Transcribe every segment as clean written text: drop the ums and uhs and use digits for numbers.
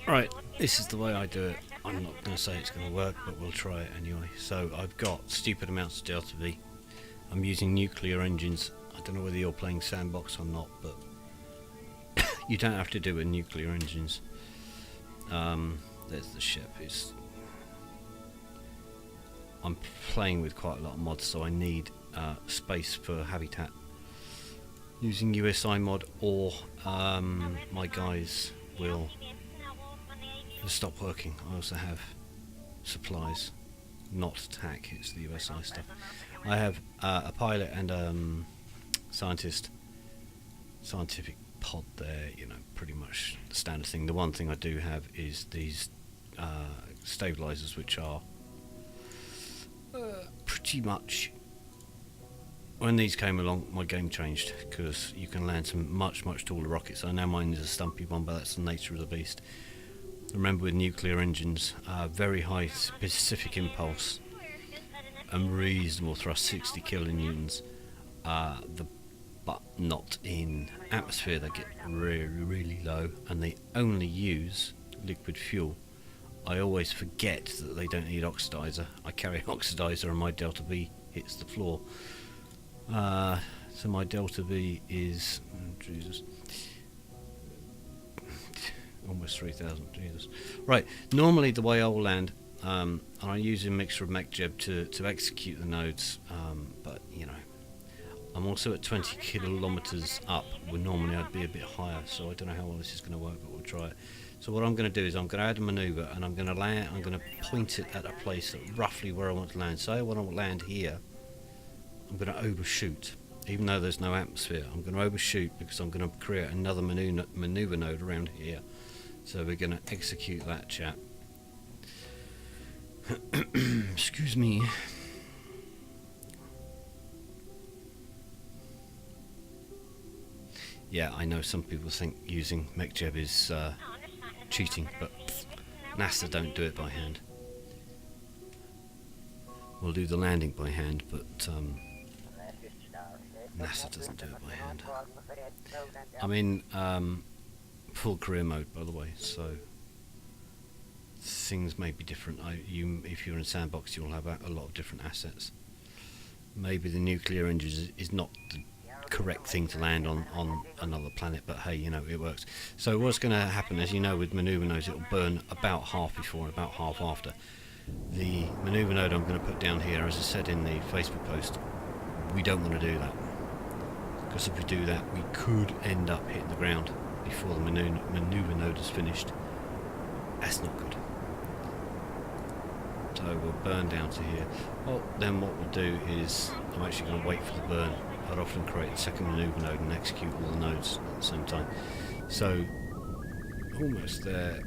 Right, this is the way I do it. I'm not going to say it's going to work, but we'll try it anyway. So I've got stupid amounts of Delta V. I'm using nuclear engines. I don't know whether you're playing sandbox or not, but you don't have to do it with nuclear engines. There's the ship. I'm playing with quite a lot of mods, so I need space for habitat. Using USI mod, or my guys will stop working. I also have supplies, not TAC, it's the USI stuff. I have a pilot and scientific pod there, you know, pretty much the standard thing. The one thing I do have is these stabilizers, which are pretty much, when these came along, my game changed, because you can land some much taller rockets. I know mine is a stumpy one, but that's the nature of the beast. Remember, with nuclear engines, very high specific impulse and reasonable thrust, 60 kilonewtons, but not in atmosphere. They get really low, and they only use liquid fuel. I always forget that they don't need oxidizer. I carry an oxidizer and my Delta V hits the floor. So my Delta V is, Jesus, almost 3,000, Jesus. Right, normally the way I'll land, I use a mixture of MechJeb to execute the nodes, but you know, I'm also at 20 kilometers up, where normally I'd be a bit higher, so I don't know how well this is going to work, but we'll try it. So what I'm going to do is I'm going to add a maneuver, and I'm going to land. I'm going to point it at a place roughly where I want to land. So when I land here, I'm going to overshoot, even though there's no atmosphere. I'm going to overshoot because I'm going to create another maneuver node around here. So we're going to execute that, chat. Excuse me. Yeah, I know some people think using MechJeb is cheating, but NASA don't do it by hand. We'll do the landing by hand, but NASA doesn't do it by hand. I'm in full career mode, by the way, so things may be different. If you're in sandbox, you'll have a lot of different assets. Maybe the nuclear engine is not the correct thing to land on another planet, but hey, you know, it works. So what's going to happen, as you know, with maneuver nodes, it'll burn about half before and about half after. The maneuver node I'm going to put down here, as I said in the Facebook post, we don't want to do that, because if we do that, we could end up hitting the ground before the maneuver node is finished. That's not good. So we'll burn down to here. Well, then what we'll do is, I'm actually going to wait for the burn. I'd often create a second maneuver node and execute all the nodes at the same time. So, almost there.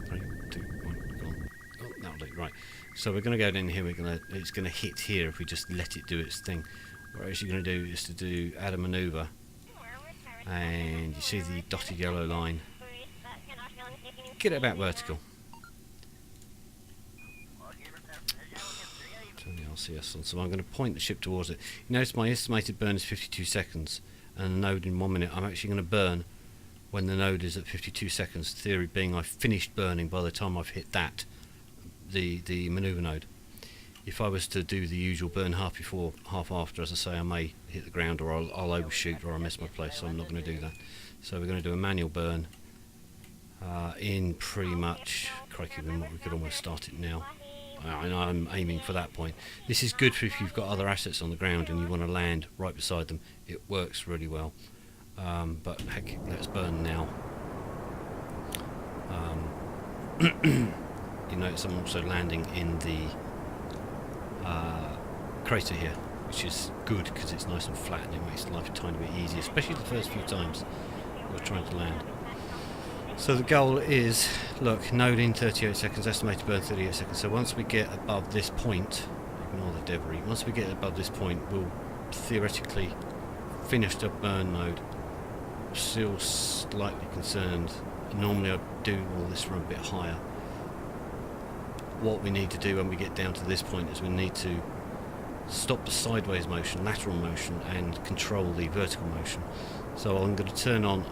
3, 2, 1, gone. Oh, that'll do. Right. So we're going to go down here. It's going to hit here if we just let it do its thing. What we're actually going to do is add a maneuver, and you see the dotted yellow line. Get it about vertical. Turn the LCS on. So I'm going to point the ship towards it. You notice my estimated burn is 52 seconds, and the node in 1 minute. I'm actually going to burn when the node is at 52 seconds. Theory being I've finished burning by the time I've hit that, the maneuver node. If I was to do the usual burn half before, half after, as I say, I may hit the ground, or I'll overshoot, or I'll miss my place, so I'm not going to do that. So we're going to do a manual burn in pretty much, crikey, we could almost start it now. I'm aiming for that point. This is good for if you've got other assets on the ground and you want to land right beside them. It works really well. But heck, let's burn now. You notice I'm also landing in the crater here, which is good because it's nice and flat and it makes life a tiny bit easier, especially the first few times you're trying to land. So the goal is, look, node in 38 seconds, estimated burn 38 seconds. So once we get above this point, ignore the debris, once we get above this point, we'll theoretically finish the burn node. Still slightly concerned. Normally I'd do all this from a bit higher. What we need to do when we get down to this point is we need to stop the sideways motion, lateral motion, and control the vertical motion. So I'm going to turn on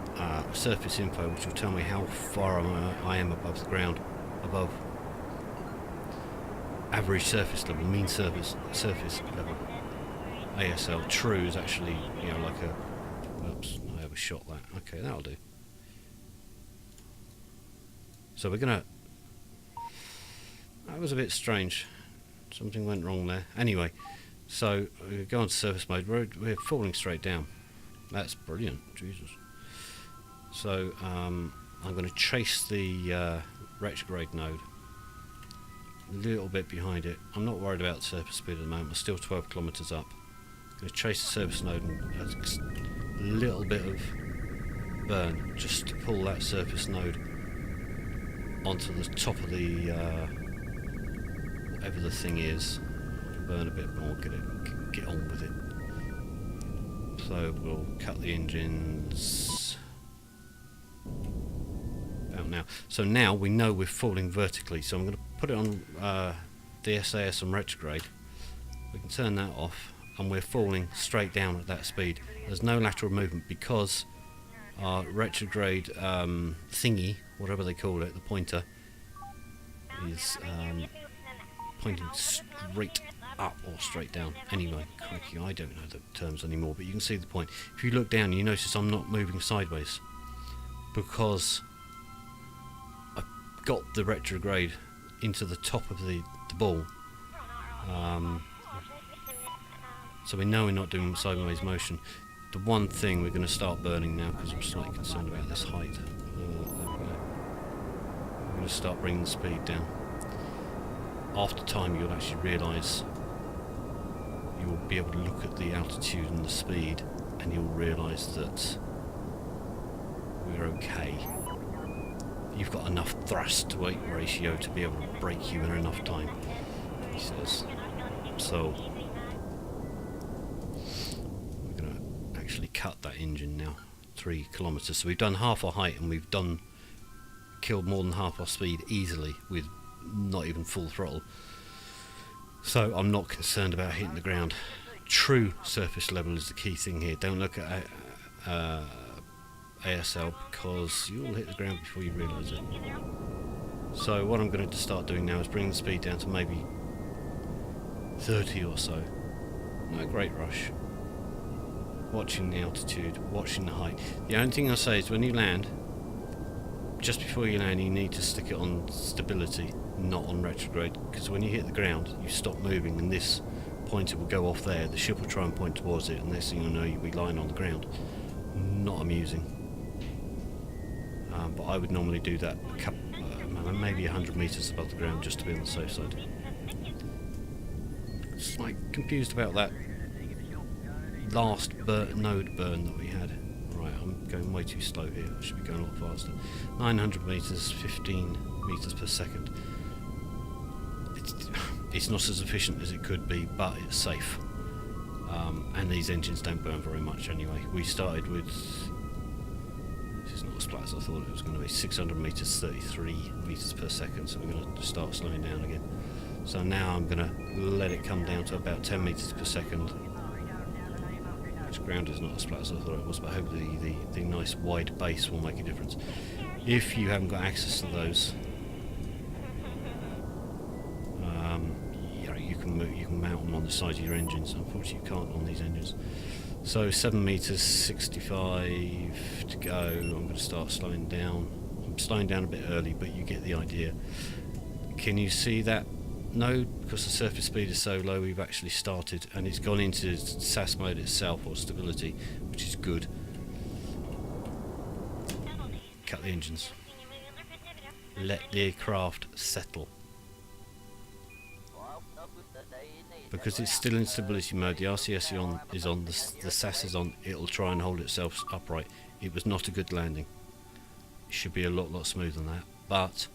surface info, which will tell me how far I am above the ground, above average surface level, mean surface level. ASL true is actually, you know, like a, oops, I overshot that. Okay, that'll do. So we're gonna, that was a bit strange, something went wrong there. Anyway, so we go on to surface mode. We're falling straight down. That's brilliant, Jesus. So I'm going to chase the retrograde node a little bit behind it. I'm not worried about surface speed at the moment. I'm still 12 kilometers up. I'm going to chase the surface node and a little bit of burn just to pull that surface node onto the top of the whatever the thing is. Burn a bit more, get on with it. So we'll cut the engines about now. So now we know we're falling vertically, so I'm going to put it on the SAS on retrograde. We can turn that off, and we're falling straight down at that speed. There's no lateral movement because our retrograde thingy, whatever they call it, the pointer, is pointing straight up or straight down. Anyway, crikey, I don't know the terms anymore, but you can see the point. If you look down, you notice I'm not moving sideways because I've got the retrograde into the top of the ball. So we know we're not doing sideways motion. The one thing we're going to start burning now, because I'm slightly concerned about this height. There we go. We're going to start bringing the speed down. After time, you'll actually realise, you'll be able to look at the altitude and the speed, and you'll realise that we're okay. You've got enough thrust to weight ratio to be able to brake you in enough time, he says. So we're going to actually cut that engine now, 3 kilometres. So we've done half our height, and we've killed more than half our speed easily with not even full throttle. So I'm not concerned about hitting the ground. True surface level is the key thing here. Don't look at ASL, because you'll hit the ground before you realise it. So what I'm going to start doing now is bring the speed down to maybe 30 or so. No great rush. Watching the altitude, watching the height. The only thing I'll say is when you land, just before you land, you need to stick it on stability, not on retrograde, because when you hit the ground you stop moving and this pointer will go off there, the ship will try and point towards it, and next thing you'll know you'll be lying on the ground. Not amusing. But I would normally do that maybe 100 metres above the ground just to be on the safe side. Slightly confused about that last node burn that we had. Right, I'm going way too slow here. I should be going a lot faster. 900 metres, 15 metres per second. It's not as efficient as it could be, but it's safe. And these engines don't burn very much anyway. We started with, this is not as flat as I thought it was going to be, 600 metres, 33 metres per second, so we're going to start slowing down again. So now I'm going to let it come down to about 10 metres per second. Which ground is not as flat as I thought it was, but hopefully the nice wide base will make a difference. If you haven't got access to those, you can mount them on the side of your engines. Unfortunately you can't on these engines. So 7 metres, 65 to go. I'm going to start slowing down. I'm slowing down a bit early, but you get the idea. Can you see that? No, because the surface speed is so low, we've actually started, and it's gone into SAS mode itself, or stability, which is good. Cut the engines. Let the aircraft settle. Because it's still in stability mode, the RCS is on, the SAS is on, it'll try and hold itself upright. It was not a good landing. It should be a lot smoother than that, but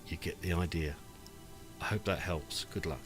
you get the idea. I hope that helps. Good luck.